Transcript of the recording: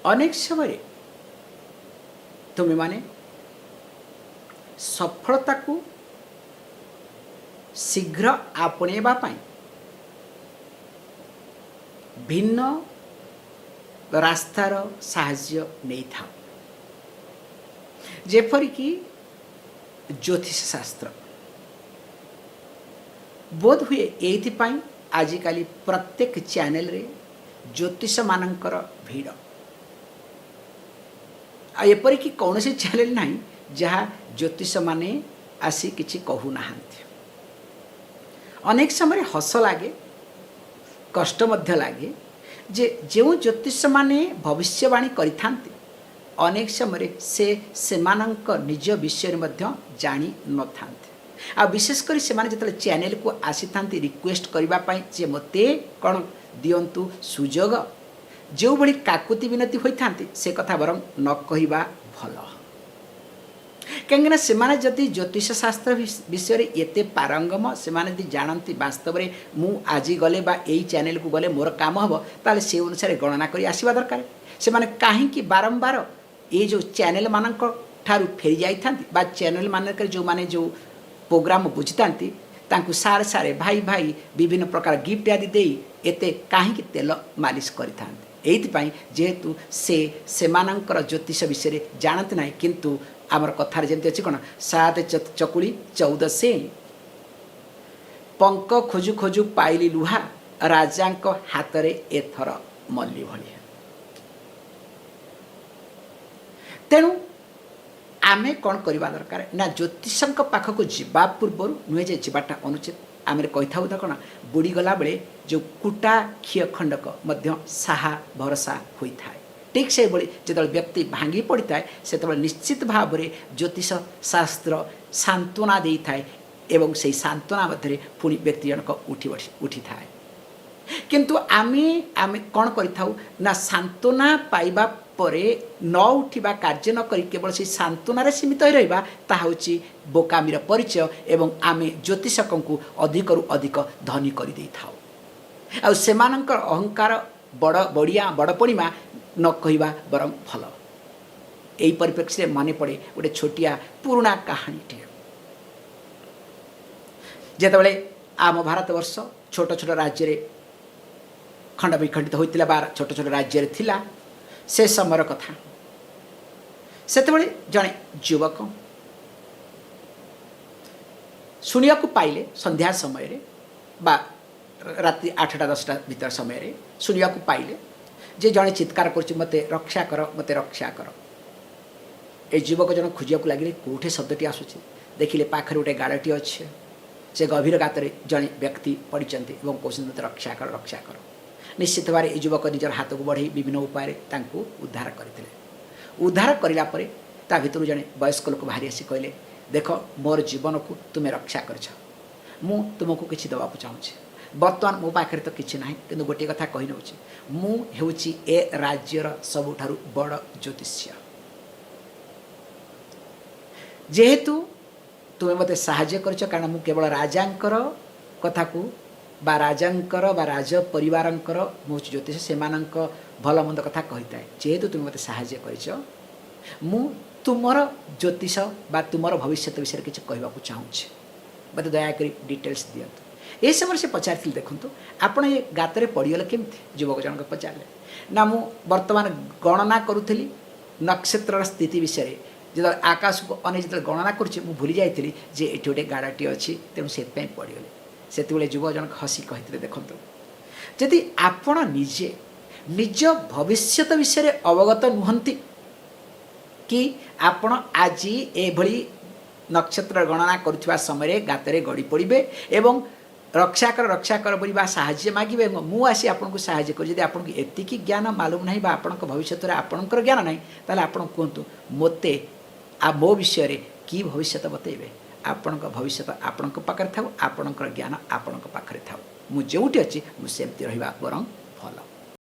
अनेक समय तुम्हें माने सफलता को शीघ्र आपणेबा पाई भिन्न रास्तार साहाय्य नहीं था। जेपरिक ज्योतिष शास्त्र बोध हुए ये आजिकाली प्रत्येक चैनल रे ज्योतिष मानकर भीड़ एपरिक कौन सी चैनल ना जहाँ ज्योतिष माने आसी किछि कहू नाहांती। अनेक समय हस लगे कष्ट मध्य लगे जे जो ज्योतिष माने भविष्यवाणी करिथांती अनेक समय से मानक निज विषय मध्य जानी न थांती। आ विशेषकर से जो चैनल को आसी था रिक्वेस्ट करने जे मते कौन दिंतु सुजोग जो भली काकुति विनती होता से कथा बरं न कहवा भल। कहीं से जदि ज्योतिष शास्त्र विषय एते पारंगम से जानती वास्तव में मु आज गले बा यही चैनल को गले मोर काम हम ताले से अनुसार गणना कर आसवा दरकार। से माने कहीं बारंबार ये जो चैनल मानक ठारू फेरी जाता चैनल मानक जो माने जो प्रोग्राम बुझीता सारे सारे भाई भाई विभिन्न प्रकार गिफ्ट आदि दे एते कहीं तेल मालिश करता जेहेतु से मानकर ज्योतिष विषय जानते ना किंतु आमर कथार जमी अच्छी कौन 7 चकुड़ी 14 से पंक खोजु खोजु पाइली लुहा राजा हाथ रे एथर मल्ली भलिया। तेणु आमे कौन करवा दरकार ना ज्योतिष पाखक जीवा पूर्व नुहे जे जीवाटा अनुचित। आम कही था कौन बुड़ी गला बेले जो कुटा क्षीय खंडक मध्य साहा भरोसा होता है। ठीक से जो व्यक्ति भांगी पड़ता है से निश्चित भाव में ज्योतिष शास्त्र सांत्वना दे थाए एवं से सांत्वना मध्य पुणी व्यक्ति जनक उठी थाए। किंतु आमे आमे कौन करिथाउ ना सांत्वना पाइबा परे न उठिबा कार्य न करी केवल से सांत्वनारे सीमित हो रहिबा ताहा होची बोकामीर परिचय एवं आमे ज्योतिषकंकु अधिकरु अधिक धनी करि देई थाउ। आ सेमानंकर अहंकार बड़ बड़िया बड़पणिमा न कहवा बरं भल। यही परिप्रेक्षी मन पड़े गोटे छोटिया पुराणा कहानीटे जेतबेले आम भारत वर्ष छोट छोट राज्य खंड विखंडित होता बार छोट छोट राज्य थिला से समर कथा। सेतबेले जड़े युवक शुणिया पाइले संध्या समय बा राति 8टा 10टा भीतर समय शुणिया पाइले जे जड़े चित्कार कर मते रक्षा कर मते रक्षा कर। ए युवक जन खोजा लगे कौटे शब्दटी आसूँ देखिले पाखरे गोटे गाड़टी अच्छे से गभीर गाତରେ जड़े व्यक्ति पड़ते कहते मत रक्षा कर रक्षा कर। निश्चित भाव ये युवक निजर हाथ को बढ़े विभिन्न उपाय उद्धार करते। उद्धार करला भर जड़े वयस्क लोक बाहरी आसी कहले देख मोर जीवन को तुम्हें रक्षा कर मु तुमको किसी दवाक चाहूँगी बर्तमान मो पाखे तो किसी ना कि गोटे कथा कही नौ मु ए राज्यर सबुठारु बड़ ज्योतिष्य जेहेतु तुम्हें मत साहाय्य कर कारण मु केवल राजांकर कथा को बा राजांकर बा राज परिवारंकर मु ज्योतिष से भल मंद कथा कही था जेहेतु तुम्हें मत साहाय्य कर मु तुमर ज्योतिष बा तुमर भविष्य विषय किसी कहवाक चाहूँगी मत दयाकोरी डिटेल्स दिंतु। ये समय से पचारि देखूँ आपण ये गाତରେ पड़गले केमती युवक जनक पचारे ना मु वर्तमान गणना करुली नक्षत्र स्थिति विषय जो आकाश को अने जो गणना करुचे मु भूली जाइली जे ये गोटे गाड़ाटी अच्छी तेणु से पड़गले से युवक जनक हसी कही देखु जदि आपण निजे निज भविष्य विषय अवगत नुहंती कि आपण आज एभली नक्षत्र गणना करुवा समय गाତରେ गड़ी पड़े एवं रक्षा कर बोली साहाय्य मागे मु आसी आपको साहाय्य कर जब आपको एतिकी ज्ञान मालूम ना आपण भविष्य आपणकर ज्ञान ना ताले आपण कहतु मते आ मो विषय कि भविष्य बतेबे आपण भविष्य आपण पाखे था आपणकर ज्ञान आपण पाखे था मु जोटी अच्छी मुझे रहा बरं भल।